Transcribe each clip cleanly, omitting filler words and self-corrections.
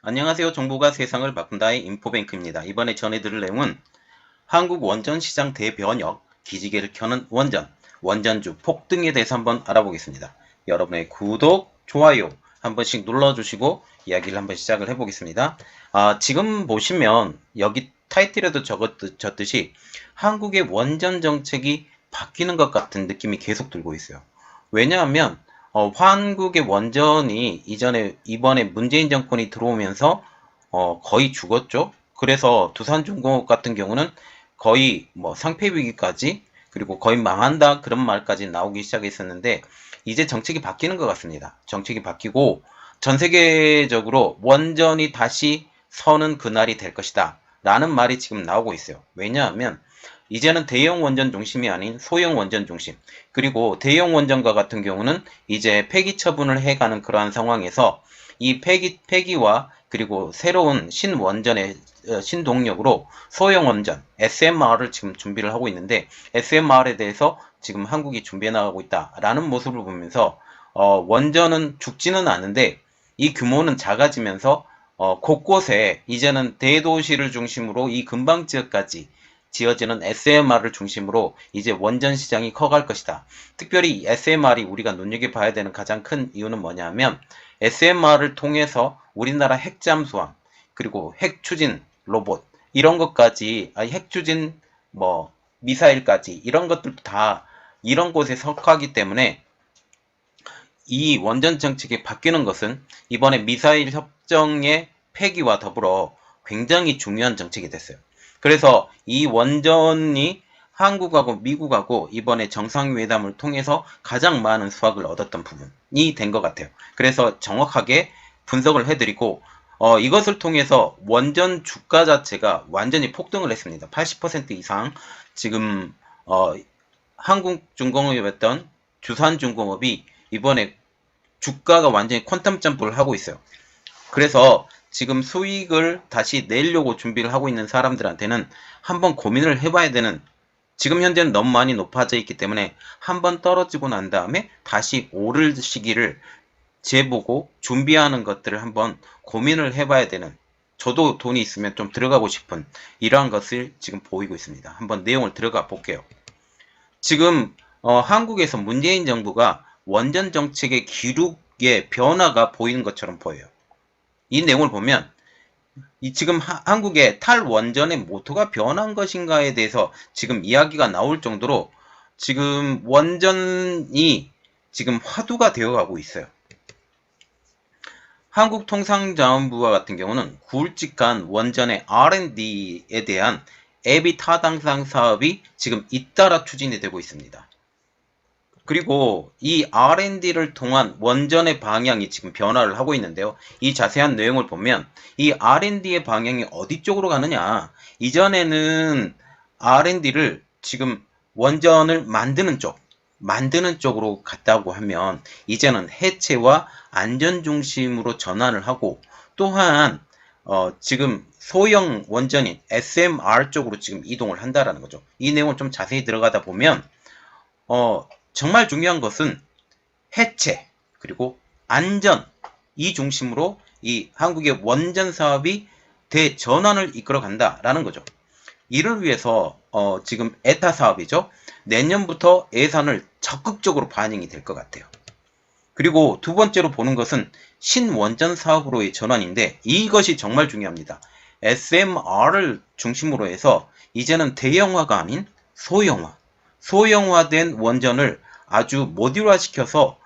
안녕하세요. 정보가 세상을 바꾼다의 인포뱅크입니다. 이번에 전해드릴 내용은 한국 원전 시장 대변역, 기지개를 켜는 원전, 원전주 폭등에 대해서 한번 알아보겠습니다. 여러분의 구독, 좋아요 한 번씩 눌러주시고 이야기를 한번 시작을 해보겠습니다. 지금 보시면 여기 타이틀에도 적었듯이 한국의 원전 정책이 바뀌는 것 같은 느낌이 계속 들고 있어요. 왜냐하면 한국의 원전이 이번에 문재인 정권이 들어오면서 거의 죽었죠. 그래서 두산중공업 같은 경우는 거의 뭐 상폐 위기까지, 그리고 거의 망한다 그런 말까지 나오기 시작했었는데, 이제 정책이 바뀌는 것 같습니다. 정책이 바뀌고 전 세계적으로 원전이 다시 서는 그날이 될 것이다 라는 말이 지금 나오고 있어요. 왜냐하면 이제는 대형 원전 중심이 아닌 소형 원전 중심, 그리고 대형 원전과 같은 경우는 이제 폐기 처분을 해가는 그러한 상황에서 이 폐기와 그리고 새로운 신원전의 신동력으로 소형 원전 SMR을 지금 준비를 하고 있는데, SMR에 대해서 지금 한국이 준비해 나가고 있다라는 모습을 보면서 원전은 죽지는 않은데 이 규모는 작아지면서 곳곳에 이제는 대도시를 중심으로 이 근방 지역까지 지어지는 SMR을 중심으로 이제 원전 시장이 커갈 것이다. 특별히 SMR이 우리가 눈여겨봐야 되는 가장 큰 이유는 뭐냐면, SMR을 통해서 우리나라 핵잠수함, 그리고 핵추진 로봇, 이런 것까지, 핵추진 미사일까지 이런 것들도 다 이런 곳에 석하기 때문에 이 원전 정책이 바뀌는 것은 이번에 미사일 협정의 폐기와 더불어 굉장히 중요한 정책이 됐어요. 그래서 이 원전이 한국하고 미국하고 이번에 정상회담을 통해서 가장 많은 수확을 얻었던 부분이 된 것 같아요. 그래서 정확하게 분석을 해드리고, 이것을 통해서 원전 주가 자체가 완전히 폭등을 했습니다. 80% 이상 지금 한국중공업이었던 두산중공업이 이번에 주가가 완전히 퀀텀 점프를 하고 있어요. 그래서 지금 수익을 다시 내려고 준비를 하고 있는 사람들한테는 한번 고민을 해봐야 되는, 지금 현재는 너무 많이 높아져 있기 때문에 한번 떨어지고 난 다음에 다시 오를 시기를 재보고 준비하는 것들을 한번 고민을 해봐야 되는, 저도 돈이 있으면 좀 들어가고 싶은 이러한 것을 지금 보이고 있습니다. 한번 내용을 들어가 볼게요. 지금 한국에서 문재인 정부가 원전 정책의 기룩의 변화가 보이는 것처럼 보여요. 이 내용을 보면 지금 한국의 탈원전의 모토가 변한 것인가에 대해서 지금 이야기가 나올 정도로 지금 원전이 지금 화두가 되어가고 있어요. 한국통상자원부와 같은 경우는 굵직한 원전의 R&D에 대한 애비 타당상 사업이 지금 잇따라 추진이 되고 있습니다. 그리고 이 R&D를 통한 원전의 방향이 지금 변화를 하고 있는데요. 이 자세한 내용을 보면 이 R&D의 방향이 어디 쪽으로 가느냐, 이전에는 R&D를 지금 원전을 만드는 쪽으로 갔다고 하면 이제는 해체와 안전 중심으로 전환을 하고, 또한 지금 소형 원전인 SMR 쪽으로 지금 이동을 한다라는 거죠. 이 내용을 좀 자세히 들어가다 보면 정말 중요한 것은 해체, 그리고 안전, 이 중심으로 이 한국의 원전 사업이 대전환을 이끌어 간다라는 거죠. 이를 위해서 지금 에타 사업이죠. 내년부터 예산을 적극적으로 반영이 될 것 같아요. 그리고 두 번째로 보는 것은 신원전 사업으로의 전환인데, 이것이 정말 중요합니다. SMR을 중심으로 해서 이제는 대형화가 아닌 소형화된 원전을 아주 모듈화 시켜서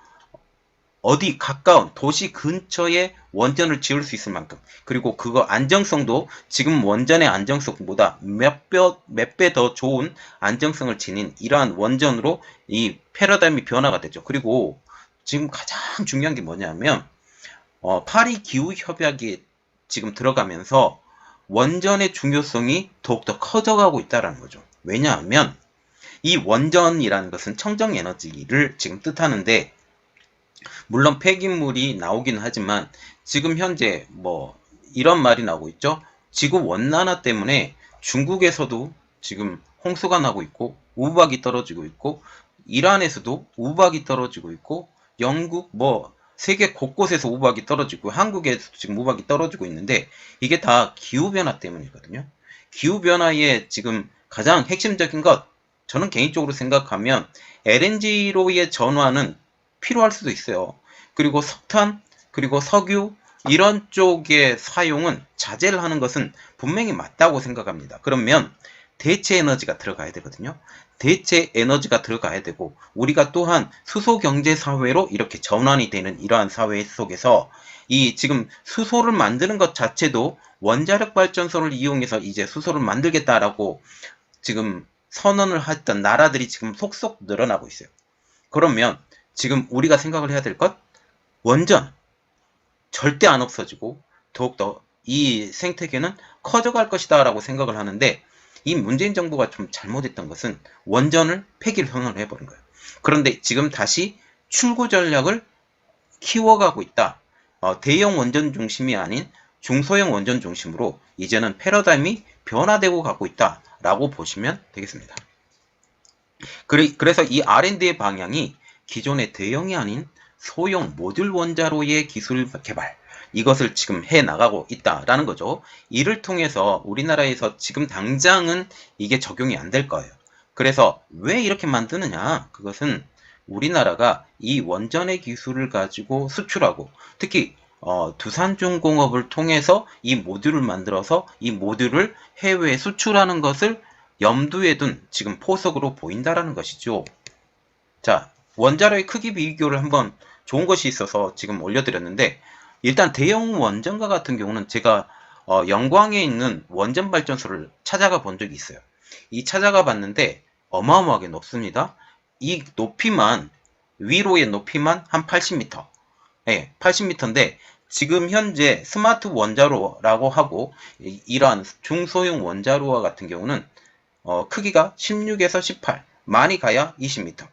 어디 가까운 도시 근처에 원전을 지을 수 있을 만큼, 그리고 그거 안정성도 지금 원전의 안정성보다 몇 배 더 좋은 안정성을 지닌 이러한 원전으로 이 패러다임이 변화가 되죠. 그리고 지금 가장 중요한 게 뭐냐면 파리 기후 협약이 지금 들어가면서 원전의 중요성이 더욱더 커져가고 있다는 거죠. 왜냐하면 이 원전이라는 것은 청정 에너지를 지금 뜻하는데, 물론 폐기물이 나오긴 하지만 지금 현재 이런 말이 나오고 있죠. 지구 원난화 때문에 중국에서도 지금 홍수가 나고 있고 우박이 떨어지고 있고, 이란에서도 우박이 떨어지고 있고, 영국 세계 곳곳에서 우박이 떨어지고 한국에서 지금 우박이 떨어지고 있는데 이게 다 기후변화 때문이거든요. 기후변화의 지금 가장 핵심적인 것, 저는 개인적으로 생각하면 LNG로의 전환은 필요할 수도 있어요. 그리고 석탄, 그리고 석유, 이런 쪽의 사용은 자제를 하는 것은 분명히 맞다고 생각합니다. 그러면 대체 에너지가 들어가야 되거든요. 대체 에너지가 들어가야 되고 우리가 또한 수소 경제 사회로 이렇게 전환이 되는 이러한 사회 속에서 이 지금 수소를 만드는 것 자체도 원자력 발전소를 이용해서 이제 수소를 만들겠다라고 지금 선언을 했던 나라들이 지금 속속 늘어나고 있어요. 그러면 지금 우리가 생각을 해야 될 것, 원전 절대 안 없어지고 더욱더 이 생태계는 커져갈 것이다 라고 생각을 하는데, 이 문재인 정부가 좀 잘못했던 것은 원전을 폐기를 선언을 해버린 거예요. 그런데 지금 다시 출구 전략을 키워가고 있다. 대형 원전 중심이 아닌 중소형 원전 중심으로 이제는 패러다임이 변화되고 가고 있다라고 보시면 되겠습니다. 그래서 이 R&D의 방향이 기존의 대형이 아닌 소형 모듈 원자로의 기술 개발, 이것을 지금 해 나가고 있다라는 거죠. 이를 통해서 우리나라에서 지금 당장은 이게 적용이 안 될 거예요. 그래서 왜 이렇게 만드느냐? 그것은 우리나라가 이 원전의 기술을 가지고 수출하고, 특히 두산중공업을 통해서 이 모듈을 만들어서 이 모듈을 해외에 수출하는 것을 염두에 둔 지금 포석으로 보인다라는 것이죠. 자, 원자로의 크기 비교를 한번 좋은 것이 있어서 지금 올려드렸는데, 일단 대형 원전과 같은 경우는 제가 영광에 있는 원전 발전소를 찾아가 본 적이 있어요. 이 찾아가 봤는데 어마어마하게 높습니다. 이 높이만, 위로의 높이만 한 80m. 네, 80m인데 지금 현재 스마트 원자로라고 하고 이러한 중소형 원자로와 같은 경우는 크기가 16에서 18, 많이 가야 20m.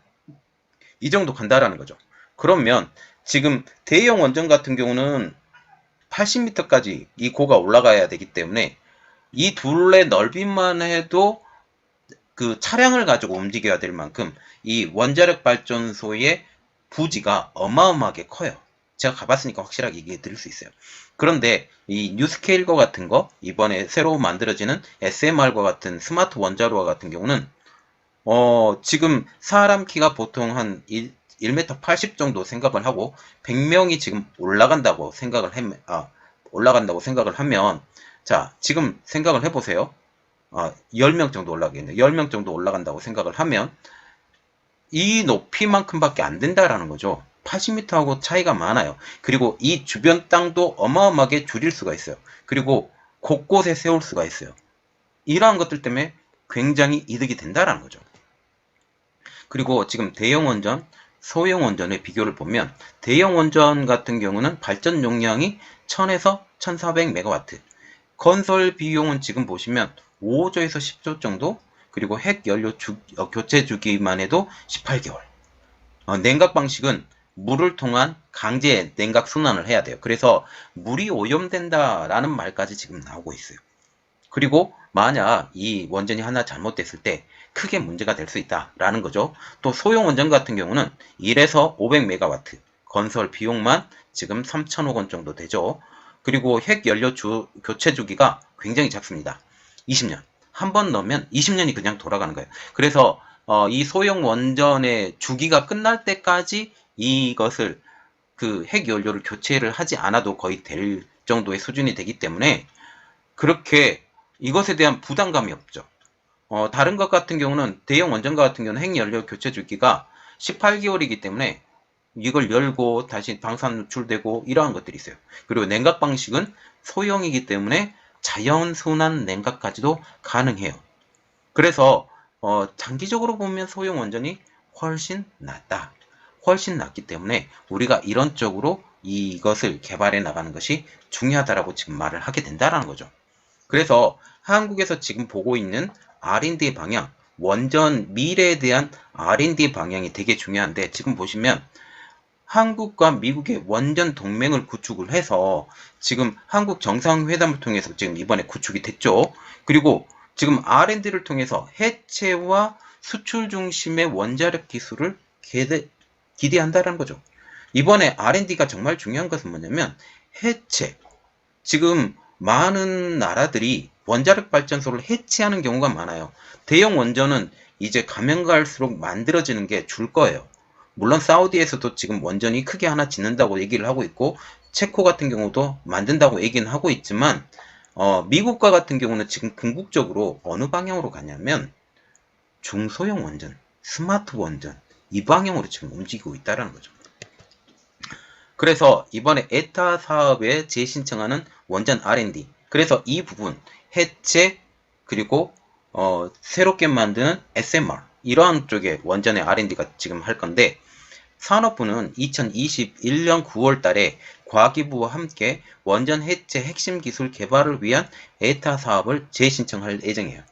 이 정도 간다라는 거죠. 그러면 지금 대형 원전 같은 경우는 80m까지 이 고가 올라가야 되기 때문에 이 둘의 넓이만 해도 그 차량을 가지고 움직여야 될 만큼 이 원자력 발전소의 부지가 어마어마하게 커요. 제가 가봤으니까 확실하게 얘기해 드릴 수 있어요. 그런데 이 뉴스케일과 같은 거, 이번에 새로 만들어지는 SMR과 같은 스마트 원자로와 같은 경우는 지금 사람 키가 보통 한 1m 80 정도 생각을 하고 100명이 지금 올라간다고 생각을 하면, 자, 지금 생각을 해보세요. 10명 정도 올라가겠네요. 10명 정도 올라간다고 생각을 하면 이 높이만큼밖에 안 된다라는 거죠. 80m하고 차이가 많아요. 그리고 이 주변 땅도 어마어마하게 줄일 수가 있어요. 그리고 곳곳에 세울 수가 있어요. 이러한 것들 때문에 굉장히 이득이 된다라는 거죠. 그리고 지금 대형 원전, 소형 원전의 비교를 보면 대형 원전 같은 경우는 발전 용량이 1000에서 1400메가와트, 건설 비용은 지금 보시면 5조에서 10조 정도, 그리고 핵 연료 교체 주기만 해도 18개월. 냉각 방식은 물을 통한 강제 냉각 순환을 해야 돼요. 그래서 물이 오염된다라는 말까지 지금 나오고 있어요. 그리고 만약 이 원전이 하나 잘못됐을 때 크게 문제가 될 수 있다라는 거죠. 또 소형 원전 같은 경우는 1에서 500메가와트, 건설 비용만 지금 3천억 원 정도 되죠. 그리고 핵 연료 교체 주기가 굉장히 작습니다. 20년. 한 번 넣으면 20년이 그냥 돌아가는 거예요. 그래서 이 소형 원전의 주기가 끝날 때까지 이것을 그 핵 연료를 교체를 하지 않아도 거의 될 정도의 수준이 되기 때문에 그렇게 이것에 대한 부담감이 없죠. 다른 것 같은 경우는 대형 원전과 같은 경우는 핵 연료 교체 주기가 18개월이기 때문에 이걸 열고 다시 방사능 노출되고 이러한 것들이 있어요. 그리고 냉각 방식은 소형이기 때문에 자연순환 냉각까지도 가능해요. 그래서 장기적으로 보면 소형 원전이 훨씬 낫다. 훨씬 낫기 때문에 우리가 이런 쪽으로 이것을 개발해 나가는 것이 중요하다라고 지금 말을 하게 된다는 거죠. 그래서 한국에서 지금 보고 있는 R&D 방향, 원전 미래에 대한 R&D 방향이 되게 중요한데, 지금 보시면 한국과 미국의 원전 동맹을 구축을 해서 지금 한국 정상회담을 통해서 지금 이번에 구축이 됐죠. 그리고 지금 R&D를 통해서 해체와 수출 중심의 원자력 기술을 기대한다는 거죠. 이번에 R&D가 정말 중요한 것은 뭐냐면 해체. 지금 많은 나라들이 원자력 발전소를 해체하는 경우가 많아요. 대형 원전은 이제 가면 갈수록 만들어지는 게 줄 거예요. 물론 사우디에서도 지금 원전이 크게 하나 짓는다고 얘기를 하고 있고 체코 같은 경우도 만든다고 얘기는 하고 있지만 미국과 같은 경우는 지금 궁극적으로 어느 방향으로 가냐면 중소형 원전, 스마트 원전 이 방향으로 지금 움직이고 있다는 거죠. 그래서 이번에 에타 사업에 재신청하는 원전 R&D. 그래서 이 부분 해체 그리고 새롭게 만드는 SMR 이러한 쪽에 원전의 R&D가 지금 할 건데 산업부는 2021년 9월 달에 과기부와 함께 원전 해체 핵심 기술 개발을 위한 에타 사업을 재신청할 예정이에요.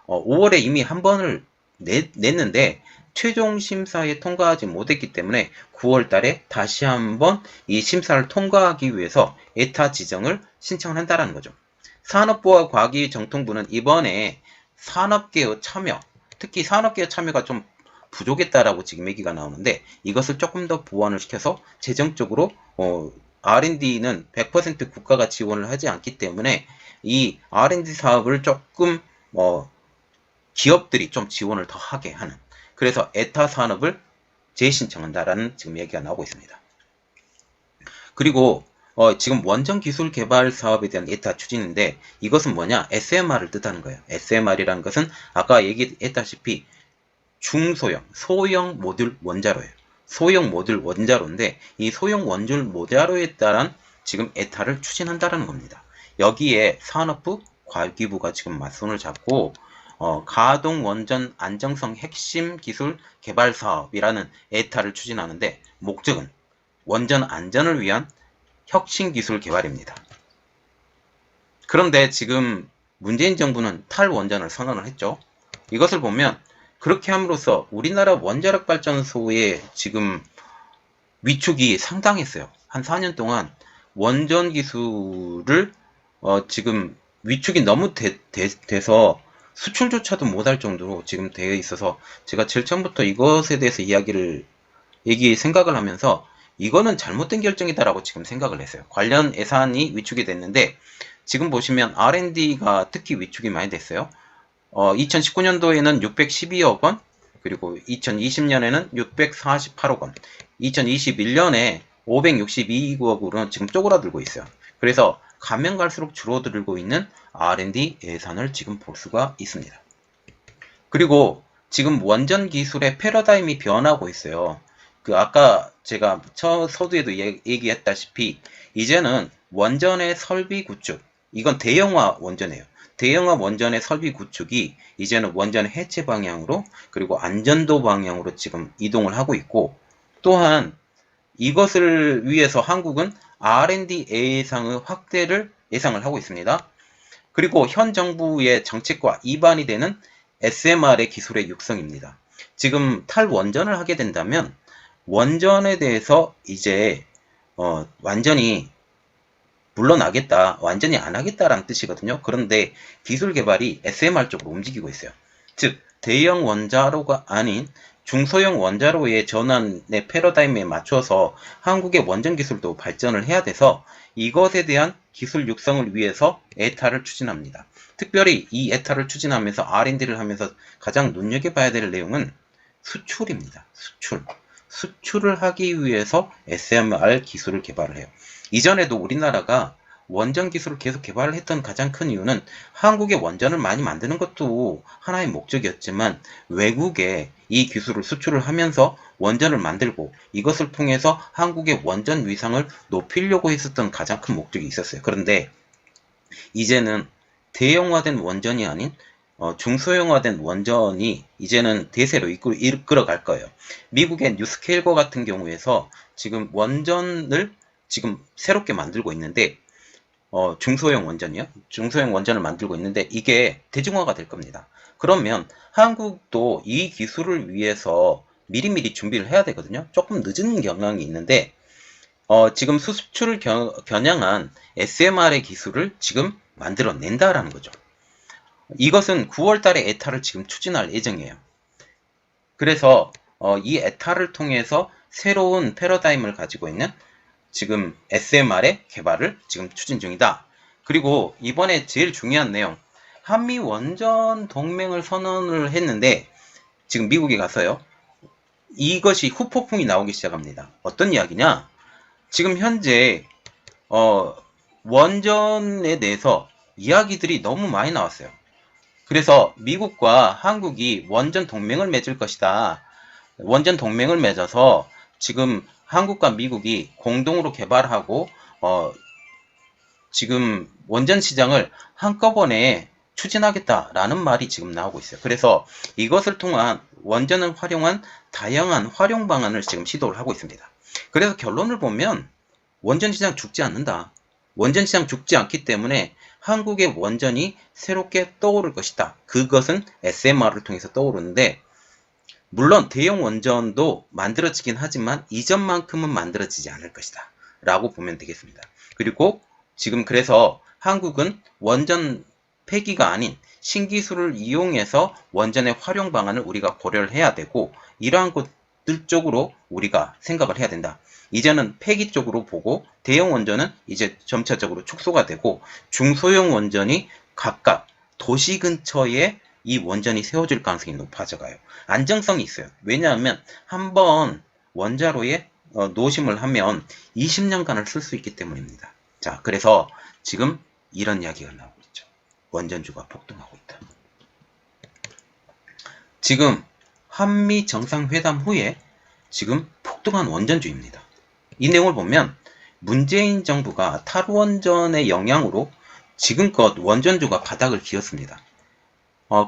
5월에 이미 한 번을 냈는데 최종 심사에 통과하지 못했기 때문에 9월 달에 다시 한번 이 심사를 통과하기 위해서 에타 지정을 신청을 한다는 거죠. 산업부와 과기정통부는 이번에 산업계의 참여, 특히 산업계의 참여가 좀 부족했다라고 지금 얘기가 나오는데 이것을 조금 더 보완을 시켜서 재정적으로 R&D는 100% 국가가 지원을 하지 않기 때문에 이 R&D 사업을 조금 기업들이 좀 지원을 더 하게 하는 그래서 에타 산업을 재신청한다라는 지금 얘기가 나오고 있습니다. 그리고 지금 원전 기술 개발 사업에 대한 에타 추진인데 이것은 뭐냐? SMR을 뜻하는 거예요. SMR이라는 것은 아까 얘기했다시피 중소형, 소형 모듈 원자로예요. 소형 모듈 원자로인데 이 소형 원줄 원자로에 따른 지금 에타를 추진한다는 겁니다. 여기에 산업부, 과기부가 지금 맞손을 잡고 가동 원전 안정성 핵심 기술 개발 사업이라는 에타를 추진하는데 목적은 원전 안전을 위한 혁신 기술 개발입니다. 그런데 지금 문재인 정부는 탈원전을 선언을 했죠. 이것을 보면 그렇게 함으로써 우리나라 원자력 발전소의 지금 위축이 상당했어요. 한 4년 동안 원전 기술을 지금 위축이 너무 돼서 수출조차도 못할 정도로 지금 되어 있어서 제가 제일 처음부터 이것에 대해서 생각을 하면서 이거는 잘못된 결정이다라고 지금 생각을 했어요. 관련 예산이 위축이 됐는데 지금 보시면 R&D가 특히 위축이 많이 됐어요. 2019년도에는 612억 원, 그리고 2020년에는 648억 원, 2021년에 562억으로는 지금 쪼그라들고 있어요. 그래서 가면 갈수록 줄어들고 있는 R&D 예산을 지금 볼 수가 있습니다. 그리고 지금 원전 기술의 패러다임이 변하고 있어요. 아까 제가 서두에도 얘기했다시피 이제는 원전의 설비 구축, 이건 대형화 원전이에요. 대형화 원전의 설비 구축이 이제는 원전 해체 방향으로 그리고 안전도 방향으로 지금 이동을 하고 있고 또한 이것을 위해서 한국은 R&D 예산의 확대를 예상을 하고 있습니다. 그리고 현 정부의 정책과 이반이 되는 SMR의 기술의 육성입니다. 지금 탈원전을 하게 된다면 원전에 대해서 이제 완전히 물러나겠다, 완전히 안 하겠다라는 뜻이거든요. 그런데 기술 개발이 SMR 쪽으로 움직이고 있어요. 즉 대형 원자로가 아닌 중소형 원자로의 전환의 패러다임에 맞춰서 한국의 원전 기술도 발전을 해야 돼서 이것에 대한 기술 육성을 위해서 에타를 추진합니다. 특별히 이 에타를 추진하면서 R&D를 하면서 가장 눈여겨봐야 될 내용은 수출입니다. 수출을 하기 위해서 SMR 기술을 개발을 해요. 이전에도 우리나라가 원전 기술을 계속 개발을 했던 가장 큰 이유는 한국의 원전을 많이 만드는 것도 하나의 목적이었지만 외국에 이 기술을 수출을 하면서 원전을 만들고 이것을 통해서 한국의 원전 위상을 높이려고 했었던 가장 큰 목적이 있었어요. 그런데 이제는 대형화된 원전이 아닌 중소형화된 원전이 이제는 대세로 이끌어갈 거예요. 미국의 뉴스케일거 같은 경우에서 지금 원전을 지금 새롭게 만들고 있는데 중소형 원전이요? 중소형 원전을 만들고 있는데 이게 대중화가 될 겁니다. 그러면 한국도 이 기술을 위해서 미리미리 준비를 해야 되거든요. 조금 늦은 경향이 있는데 지금 수출을 겨냥한 SMR의 기술을 지금 만들어낸다라는 거죠. 이것은 9월 달에 에타를 지금 추진할 예정이에요. 그래서 이 에타를 통해서 새로운 패러다임을 가지고 있는 지금 SMR의 개발을 지금 추진 중이다. 그리고 이번에 제일 중요한 내용, 한미 원전 동맹을 선언을 했는데 지금 미국에 가서요. 이것이 후폭풍이 나오기 시작합니다. 어떤 이야기냐? 지금 현재 원전에 대해서 이야기들이 너무 많이 나왔어요. 그래서 미국과 한국이 원전 동맹을 맺을 것이다. 원전 동맹을 맺어서 지금 한국과 미국이 공동으로 개발하고 지금 원전 시장을 한꺼번에 추진하겠다라는 말이 지금 나오고 있어요. 그래서 이것을 통한 원전을 활용한 다양한 활용 방안을 지금 시도를 하고 있습니다. 그래서 결론을 보면 원전 시장 죽지 않는다. 원전 시장 죽지 않기 때문에 한국의 원전이 새롭게 떠오를 것이다. 그것은 SMR을 통해서 떠오르는데 물론 대형 원전도 만들어지긴 하지만 이전만큼은 만들어지지 않을 것이다. 라고 보면 되겠습니다. 그리고 지금 그래서 한국은 원전 폐기가 아닌 신기술을 이용해서 원전의 활용 방안을 우리가 고려를 해야 되고 이러한 것들 쪽으로 우리가 생각을 해야 된다. 이제는 폐기 쪽으로 보고 대형 원전은 이제 점차적으로 축소가 되고 중소형 원전이 각각 도시 근처에 이 원전이 세워질 가능성이 높아져가요. 안정성이 있어요. 왜냐하면 한번 원자로에 노심을 하면 20년간을 쓸 수 있기 때문입니다. 자, 그래서 지금 이런 이야기가 나오고 있죠. 원전주가 폭등하고 있다. 지금 한미 정상회담 후에 지금 폭등한 원전주입니다. 이 내용을 보면 문재인 정부가 탈원전의 영향으로 지금껏 원전주가 바닥을 기었습니다.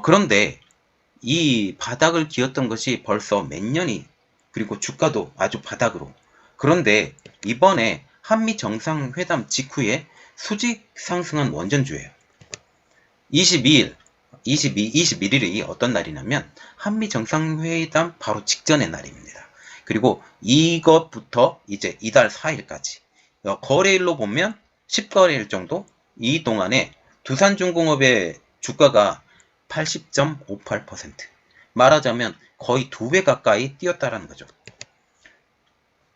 그런데 이 바닥을 기었던 것이 벌써 몇 년이 그리고 주가도 아주 바닥으로 그런데 이번에 한미 정상회담 직후에 수직 상승한 원전주예요. 21일이 어떤 날이냐면 한미 정상회담 바로 직전의 날입니다. 그리고 이것부터 이제 이달 4일까지 거래일로 보면 10거래일 정도 이 동안에 두산중공업의 주가가 80.58% 말하자면 거의 2배 가까이 뛰었다라는 거죠.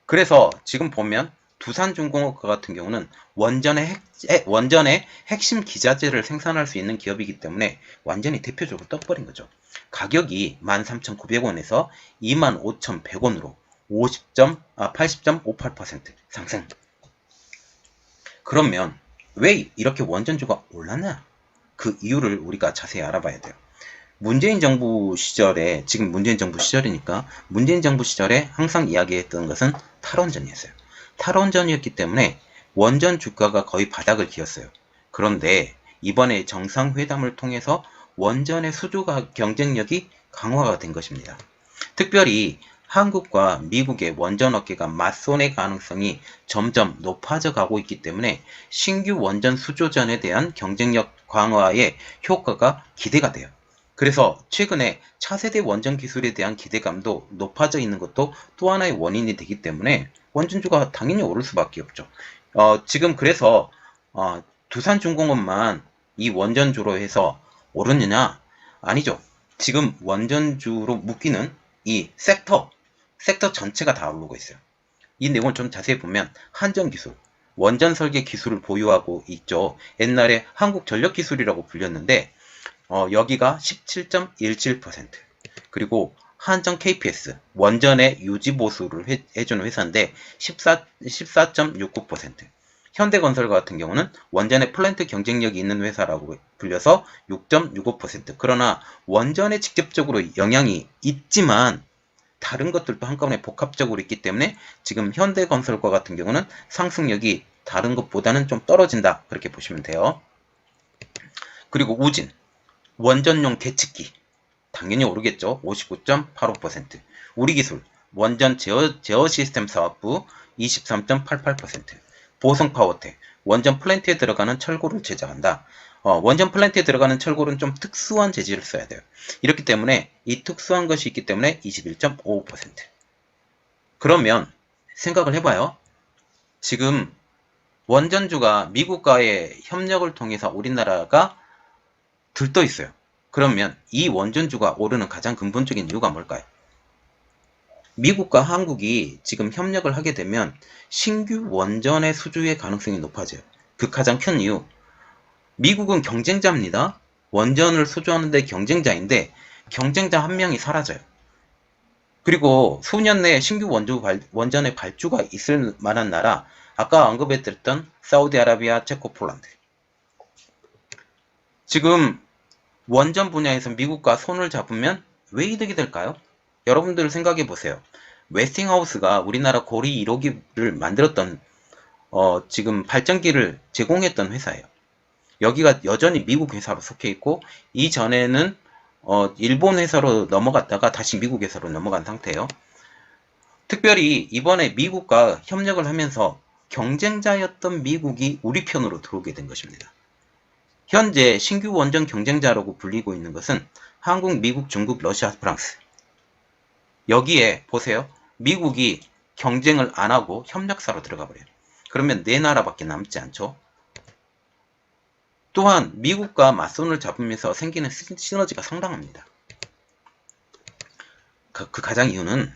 그래서 지금 보면 두산중공업 같은 경우는 원전의 핵심 기자재를 생산할 수 있는 기업이기 때문에 완전히 대표적으로 떠버린 거죠. 가격이 13,900원에서 25,100원으로 80.58% 상승. 그러면 왜 이렇게 원전주가 올랐나? 그 이유를 우리가 자세히 알아봐야 돼요. 문재인 정부 시절에, 지금 문재인 정부 시절이니까 문재인 정부 시절에 항상 이야기했던 것은 탈원전이었어요. 탈원전이었기 때문에 원전 주가가 거의 바닥을 기었어요. 그런데 이번에 정상회담을 통해서 원전의 수주가 경쟁력이 강화가 된 것입니다. 특별히 한국과 미국의 원전 업계가 맞선의 가능성이 점점 높아져 가고 있기 때문에 신규 원전 수주전에 대한 경쟁력 강화의 효과가 기대가 돼요. 그래서 최근에 차세대 원전 기술에 대한 기대감도 높아져 있는 것도 또 하나의 원인이 되기 때문에 원전주가 당연히 오를 수밖에 없죠. 지금 그래서 두산중공업만 이 원전주로 해서 오르느냐? 아니죠. 지금 원전주로 묶이는 이 섹터 전체가 다 오르고 있어요. 이 내용을 좀 자세히 보면 한전기술, 원전 설계 기술을 보유하고 있죠. 옛날에 한국전력기술이라고 불렸는데 여기가 17.17% 그리고 한전 KPS 원전의 유지 보수를 해주는 회사인데 14.69% 현대건설 같은 경우는 원전의 플랜트 경쟁력이 있는 회사라고 불려서 6.65% 그러나 원전에 직접적으로 영향이 있지만 다른 것들도 한꺼번에 복합적으로 있기 때문에 지금 현대건설과 같은 경우는 상승력이 다른 것보다는 좀 떨어진다 그렇게 보시면 돼요. 그리고 우진 원전용 계측기 당연히 오르겠죠. 59.85% 우리기술 원전 제어 시스템 사업부 23.88% 보성파워텍 원전 플랜트에 들어가는 철골을 제작한다. 원전 플랜트에 들어가는 철골은 좀 특수한 재질을 써야 돼요. 이렇기 때문에 이 특수한 것이 있기 때문에 21.55% 그러면 생각을 해봐요. 지금 원전주가 미국과의 협력을 통해서 우리나라가 들떠 있어요. 그러면 이 원전주가 오르는 가장 근본적인 이유가 뭘까요? 미국과 한국이 지금 협력을 하게 되면 신규 원전의 수주의 가능성이 높아져요. 그 가장 큰 이유, 미국은 경쟁자입니다. 원전을 수주하는데 경쟁자인데 경쟁자 한 명이 사라져요. 그리고 수년 내에 신규 원전의 발주가 있을 만한 나라, 아까 언급해드렸던 사우디아라비아, 체코, 폴란드. 지금 원전 분야에서 미국과 손을 잡으면 왜 이득이 될까요? 여러분들 생각해 보세요. 웨스팅하우스가 우리나라 고리 1호기를 만들었던 지금 발전기를 제공했던 회사예요. 여기가 여전히 미국 회사로 속해 있고 이전에는 일본 회사로 넘어갔다가 다시 미국 회사로 넘어간 상태예요. 특별히 이번에 미국과 협력을 하면서 경쟁자였던 미국이 우리 편으로 들어오게 된 것입니다. 현재 신규 원전 경쟁자라고 불리고 있는 것은 한국, 미국, 중국, 러시아, 프랑스. 여기에 보세요. 미국이 경쟁을 안 하고 협력사로 들어가 버려요. 그러면 네 나라밖에 남지 않죠. 또한 미국과 맞손을 잡으면서 생기는 시너지가 상당합니다. 그 가장 이유는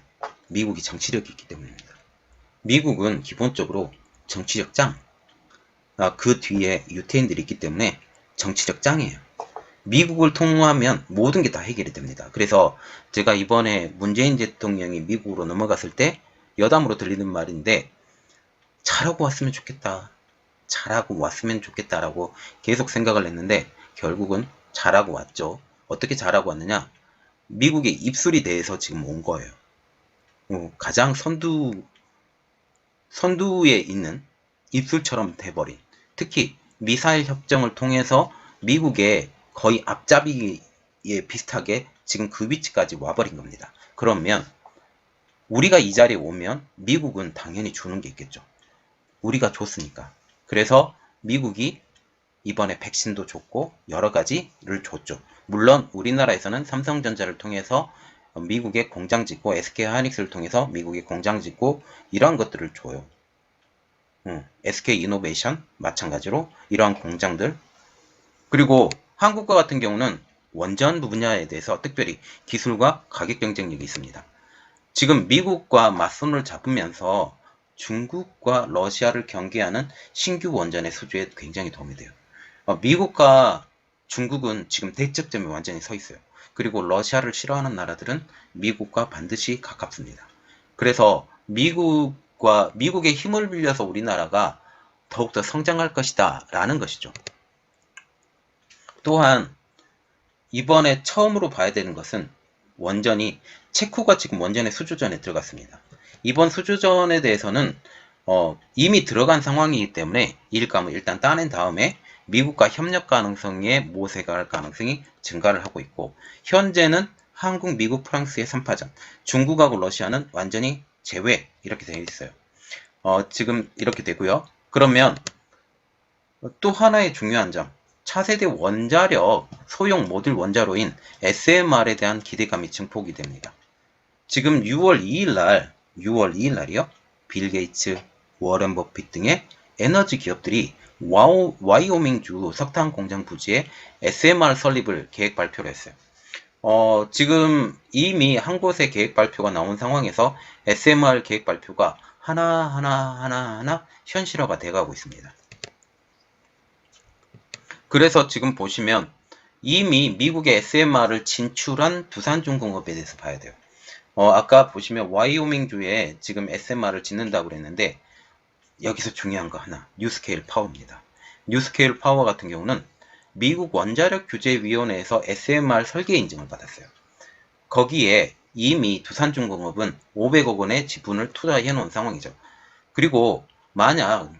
미국이 정치력이 있기 때문입니다. 미국은 기본적으로 정치적 짱, 그 뒤에 유태인들이 있기 때문에 정치적 짱이에요. 미국을 통하면 모든 게 다 해결이 됩니다. 그래서 제가 이번에 문재인 대통령이 미국으로 넘어갔을 때 여담으로 들리는 말인데 잘하고 왔으면 좋겠다. 잘하고 왔으면 좋겠다라고 계속 생각을 했는데 결국은 잘하고 왔죠. 어떻게 잘하고 왔느냐? 미국의 입술이 돼서 지금 온 거예요. 가장 선두에 있는 입술처럼 돼버린, 특히 미사일 협정을 통해서 미국의 거의 앞잡이에 비슷하게 지금 그 위치까지 와버린 겁니다. 그러면 우리가 이 자리에 오면 미국은 당연히 주는 게 있겠죠. 우리가 줬으니까. 그래서 미국이 이번에 백신도 줬고 여러 가지를 줬죠. 물론 우리나라에서는 삼성전자를 통해서 미국에 공장 짓고 SK하이닉스를 통해서 미국에 공장 짓고 이러한 것들을 줘요. SK이노베이션 마찬가지로 이러한 공장들. 그리고 한국과 같은 경우는 원전 분야에 대해서 특별히 기술과 가격 경쟁력이 있습니다. 지금 미국과 맞손을 잡으면서 중국과 러시아를 경계하는 신규 원전의 수주에 굉장히 도움이 돼요. 미국과 중국은 지금 대척점에 완전히 서 있어요. 그리고 러시아를 싫어하는 나라들은 미국과 반드시 가깝습니다. 그래서 미국의 힘을 빌려서 우리나라가 더욱더 성장할 것이다 라는 것이죠. 또한 이번에 처음으로 봐야 되는 것은 원전이 체코가 지금 원전의 수주전에 들어갔습니다. 이번 수주전에 대해서는 이미 들어간 상황이기 때문에 일감을 일단 따낸 다음에 미국과 협력 가능성에 모색을 할 가능성이 증가를 하고 있고 현재는 한국, 미국, 프랑스의 3파전, 중국하고 러시아는 완전히 제외 이렇게 되어 있어요. 지금 이렇게 되고요. 그러면 또 하나의 중요한 점, 차세대 원자력 소형 모듈 원자로인 SMR에 대한 기대감이 증폭이 됩니다. 지금 6월 2일 날이요. 빌 게이츠, 워런 버핏 등의 에너지 기업들이 와이오밍주 석탄 공장 부지에 SMR 설립을 계획 발표를 했어요. 지금 이미 한 곳에 계획 발표가 나온 상황에서 SMR 계획 발표가 하나 현실화가 돼가고 있습니다. 그래서 지금 보시면 이미 미국의 SMR을 진출한 두산중공업에 대해서 봐야 돼요. 아까 보시면 와이오밍주에 지금 SMR을 짓는다고 그랬는데 여기서 중요한 거 하나, 뉴스케일 파워입니다. 뉴스케일 파워 같은 경우는 미국 원자력 규제위원회에서 SMR 설계 인증을 받았어요. 거기에 이미 두산중공업은 500억 원의 지분을 투자해 놓은 상황이죠. 그리고 만약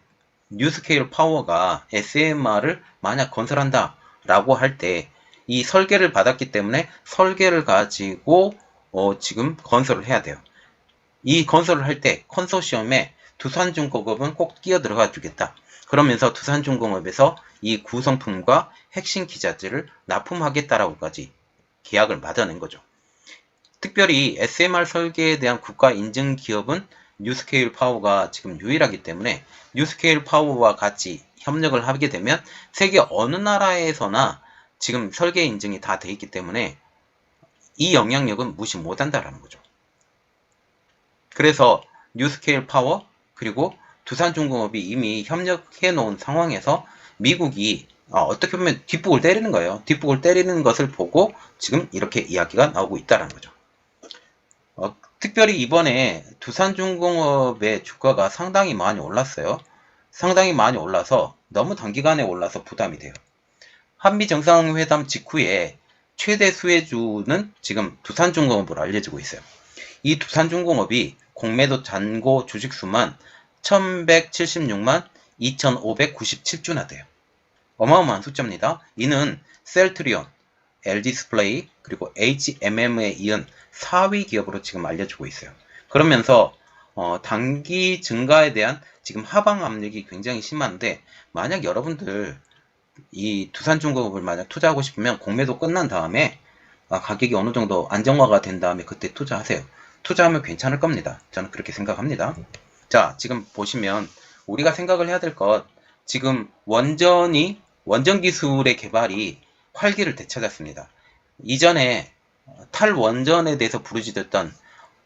뉴스케일 파워가 SMR을 만약 건설한다 라고 할 때 이 설계를 받았기 때문에 설계를 가지고 지금 건설을 해야 돼요. 이 건설을 할 때 컨소시엄에 두산중공업은 꼭 끼어 들어가 주겠다. 그러면서 두산중공업에서 이 구성품과 핵심 기자재를 납품하겠다라고까지 계약을 맺어낸 거죠. 특별히 SMR 설계에 대한 국가 인증 기업은 뉴스케일 파워가 지금 유일하기 때문에 뉴스케일 파워와 같이 협력을 하게 되면 세계 어느 나라에서나 지금 설계 인증이 다 돼 있기 때문에 이 영향력은 무시 못한다라는 거죠. 그래서 뉴스케일 파워 그리고 두산중공업이 이미 협력해 놓은 상황에서 미국이 어떻게 보면 뒷북을 때리는 거예요. 뒷북을 때리는 것을 보고 지금 이렇게 이야기가 나오고 있다는 거죠. 특별히 이번에 두산중공업의 주가가 상당히 많이 올랐어요. 상당히 많이 올라서 너무 단기간에 올라서 부담이 돼요. 한미정상회담 직후에 최대 수혜주는 지금 두산중공업으로 알려지고 있어요. 이 두산중공업이 공매도 잔고 주식수만 1176만 2597주나 돼요. 어마어마한 숫자입니다. 이는 셀트리온, LG디스플레이, 그리고 HMM에 이은 4위 기업으로 지금 알려지고 있어요. 그러면서 단기 증가에 대한 지금 하방 압력이 굉장히 심한데, 만약 여러분들 이 두산중공업을 만약 투자하고 싶으면 공매도 끝난 다음에 가격이 어느 정도 안정화가 된 다음에 그때 투자하세요. 투자하면 괜찮을 겁니다. 저는 그렇게 생각합니다. 자, 지금 보시면 우리가 생각을 해야 될 것, 지금 원전 기술의 개발이 활기를 되찾았습니다. 이전에 탈원전에 대해서 부르짖었던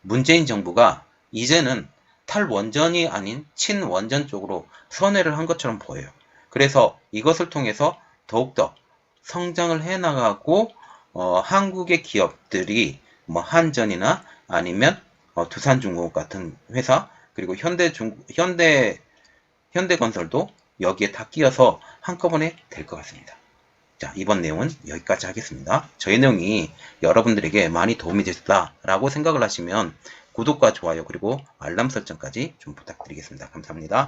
문재인 정부가 이제는 탈원전이 아닌 친원전 쪽으로 선회를 한 것처럼 보여요. 그래서 이것을 통해서 더욱더 성장을 해나가고 한국의 기업들이 뭐 한전이나 아니면 두산중공업 같은 회사, 그리고 현대건설도 여기에 다 끼어서 한꺼번에 될 것 같습니다. 자, 이번 내용은 여기까지 하겠습니다. 저희 내용이 여러분들에게 많이 도움이 됐다라고 생각을 하시면 구독과 좋아요 그리고 알람 설정까지 좀 부탁드리겠습니다. 감사합니다.